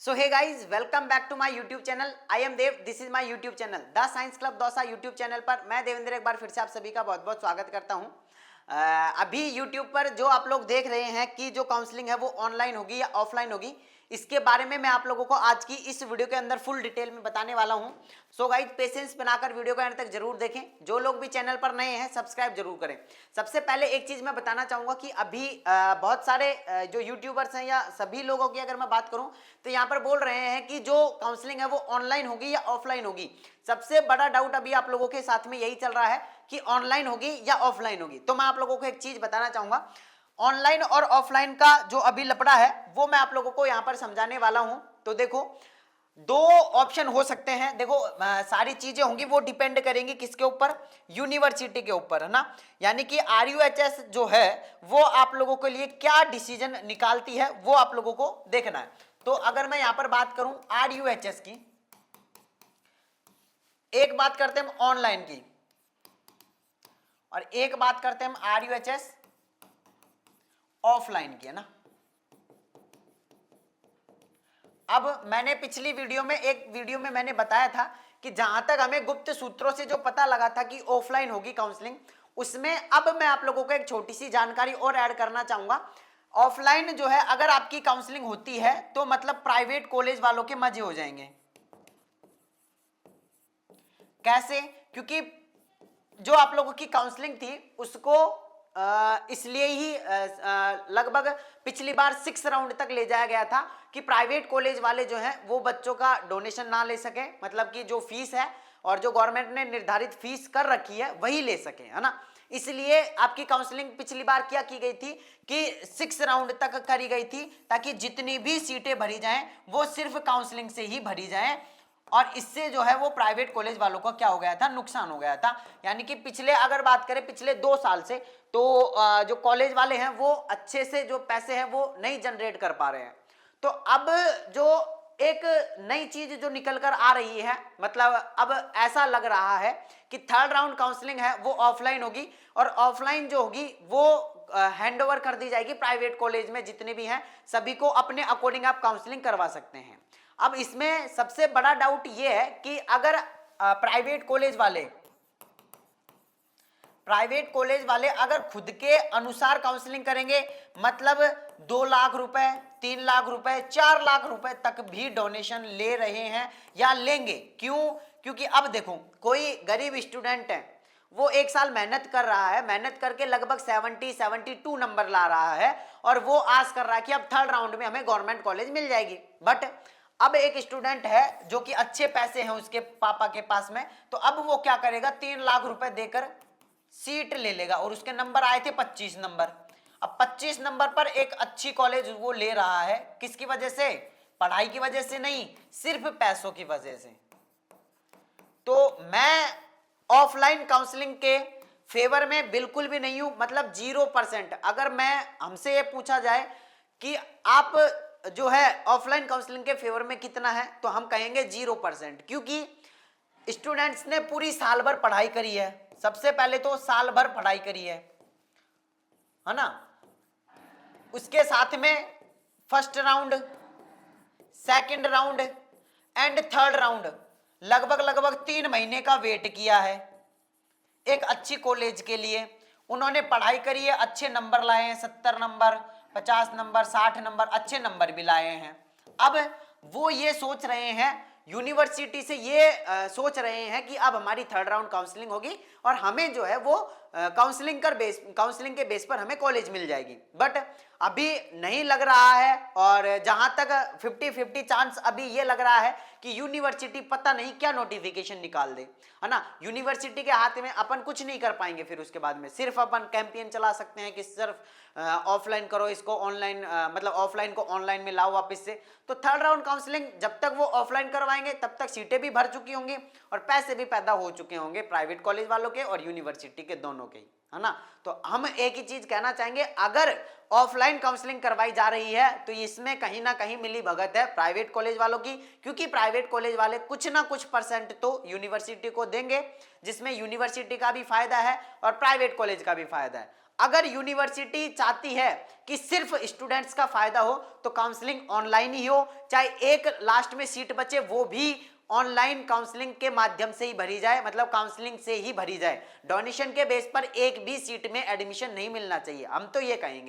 So hey guys, welcome back to my YouTube channel. I am Dev, this is my YouTube channel the science club Dausa. YouTube channel पर मैं देवेंद्र एक बार फिर से आप सभी का बहुत बहुत स्वागत करता हूं। अभी यूट्यूब पर जो आप लोग देख रहे हैं कि जो काउंसलिंग है वो ऑनलाइन होगी या ऑफलाइन होगी, इसके बारे में मैं आप लोगों को आज की इस वीडियो के अंदर फुल डिटेल में बताने वाला हूं। सो गाइज, पेशेंस बनाकर वीडियो को अंत तक जरूर देखें। जो लोग भी चैनल पर नए हैं सब्सक्राइब जरूर करें। सबसे पहले एक चीज मैं बताना चाहूंगा कि अभी बहुत सारे जो यूट्यूबर्स हैं या सभी लोगों की अगर मैं बात करूं तो यहाँ पर बोल रहे हैं कि जो काउंसलिंग है वो ऑनलाइन होगी या ऑफलाइन होगी। सबसे बड़ा डाउट अभी आप लोगों के साथ में यही चल रहा है कि ऑनलाइन होगी या ऑफलाइन होगी। तो मैं आप लोगों को एक चीज बताना चाहूंगा, ऑनलाइन और ऑफलाइन का जो अभी लफड़ा है वो मैं आप लोगों को यहां पर समझाने वाला हूं। तो देखो, दो ऑप्शन हो सकते हैं। देखो, सारी चीजें होंगी वो डिपेंड करेंगी किसके ऊपर, यूनिवर्सिटी के ऊपर, है ना। यानी कि RUHS जो है वो आप लोगों के लिए क्या डिसीजन निकालती है वो आप लोगों को देखना है। तो अगर मैं यहां पर बात करूं RUHS की, एक बात करते हैं हम ऑनलाइन की और एक बात करते हैं हम RUHS ऑफलाइन की, है ना। अब मैंने पिछली वीडियो में एक वीडियो में मैंने बताया था कि जहां तक हमें गुप्त सूत्रों से जो पता लगा था कि ऑफलाइन होगी काउंसलिंग, उसमें अब मैं आप लोगों को एक छोटी सी जानकारी और ऐड करना चाहूंगा। ऑफलाइन जो है अगर आपकी काउंसलिंग होती है तो मतलब प्राइवेट कॉलेज वालों के मजे हो जाएंगे। कैसे? क्योंकि जो आप लोगों की काउंसलिंग थी उसको इसलिए ही लगभग पिछली बार 6 राउंड तक ले जाया गया था कि प्राइवेट कॉलेज वाले जो हैं वो बच्चों का डोनेशन ना ले सके, मतलब कि जो फीस है और जो गवर्नमेंट ने निर्धारित फीस कर रखी है वही ले सके, है ना। इसलिए आपकी काउंसलिंग पिछली बार क्या की गई थी कि 6 राउंड तक करी गई थी ताकि जितनी भी सीटें भरी जाएं वो सिर्फ काउंसलिंग से ही भरी जाएं। और इससे जो है वो प्राइवेट कॉलेज वालों को क्या हो गया था, नुकसान हो गया था। यानी कि पिछले अगर बात करें पिछले 2 साल से, तो जो कॉलेज वाले हैं वो अच्छे से जो पैसे हैं वो नहीं जनरेट कर पा रहे हैं। तो अब जो एक नई चीज जो निकल कर आ रही है, मतलब अब ऐसा लग रहा है कि 3rd राउंड काउंसलिंग है वो ऑफलाइन होगी और ऑफलाइन जो होगी वो हैंड ओवर कर दी जाएगी प्राइवेट कॉलेज में। जितने भी हैं सभी को अपने अकॉर्डिंग आप काउंसलिंग करवा सकते हैं। अब इसमें सबसे बड़ा डाउट ये है कि अगर प्राइवेट कॉलेज वाले अगर खुद के अनुसार काउंसलिंग करेंगे, मतलब 2 लाख रुपए, 3 लाख रुपए, 4 लाख रुपए तक भी डोनेशन ले रहे हैं या लेंगे। क्यों? क्योंकि अब देखो, कोई गरीब स्टूडेंट है, वो 1 साल मेहनत कर रहा है, मेहनत करके लगभग 72 नंबर ला रहा है और वो आस कर रहा है कि अब 3rd राउंड में हमें गवर्नमेंट कॉलेज मिल जाएगी। बट अब एक स्टूडेंट है जो कि अच्छे पैसे हैं उसके पापा के पास में, तो अब वो क्या करेगा, 3 लाख रुपए देकर सीट ले लेगा और उसके नंबर आए थे 25 नंबर। अब 25 नंबर पर एक अच्छी कॉलेज वो ले रहा है, किसकी वजह से? पढ़ाई की वजह से नहीं, सिर्फ पैसों की वजह से। तो मैं ऑफलाइन काउंसलिंग के फेवर में बिल्कुल भी नहीं हूं, मतलब 0%। अगर मैं हमसे ये पूछा जाए कि आप जो है ऑफलाइन काउंसलिंग के फेवर में कितना है, तो हम कहेंगे 0%। क्योंकि स्टूडेंट्स ने पूरी साल भर पढ़ाई करी है, सबसे पहले तो साल भर पढ़ाई करी है ना। उसके साथ में 1st round, 2nd round and 3rd round लगभग 3 महीने का वेट किया है एक अच्छी कॉलेज के लिए। उन्होंने पढ़ाई करी है, अच्छे नंबर लाए हैं, 70 नंबर, 50 नंबर, 60 नंबर, अच्छे नंबर भी लाए हैं। अब वो ये सोच रहे हैं, यूनिवर्सिटी से ये सोच रहे हैं कि अब हमारी 3rd राउंड काउंसलिंग होगी और हमें जो है वो काउंसलिंग के बेस पर हमें कॉलेज मिल जाएगी। बट अभी नहीं लग रहा है, और जहां तक 50-50 चांस अभी ये लग रहा है कि यूनिवर्सिटी पता नहीं क्या नोटिफिकेशन निकाल दे, है ना। यूनिवर्सिटी के हाथ में अपन कुछ नहीं कर पाएंगे, फिर उसके बाद में सिर्फ अपन कैंपेन चला सकते हैं कि सिर्फ ऑफलाइन करो इसको, ऑनलाइन मतलब ऑफलाइन को ऑनलाइन में लाओ वापस से। तो 3rd राउंड काउंसलिंग जब तक वो ऑफलाइन करवाएंगे तब तक सीटें भी भर चुकी होंगी और पैसे भी पैदा हो चुके होंगे प्राइवेट कॉलेज वालों के और यूनिवर्सिटी के दोनों के, है ना। तो हम एक ही चीज कहना चाहेंगे, अगर ऑफलाइन काउंसलिंग करवाई जा रही है तो इसमें कहीं ना कहीं मिली भगत है प्राइवेट कॉलेज वालों की, क्योंकि प्राइवेट कॉलेज वाले कुछ ना कुछ % तो यूनिवर्सिटी को देंगे, जिसमें यूनिवर्सिटी का भी फायदा है और प्राइवेट कॉलेज का भी फायदा है। अगर यूनिवर्सिटी चाहती है कि सिर्फ स्टूडेंट्स का फायदा हो तो काउंसलिंग ऑनलाइन ही हो, चाहे एक लास्ट में सीट बचे वो भी ऑनलाइन काउंसलिंग के माध्यम से ही भरी जाए, मतलब काउंसलिंग से ही भरी जाए। डोनेशन के बेस पर एक भी सीट में एडमिशन नहीं मिलना चाहिए, हम तो ये कहेंगे।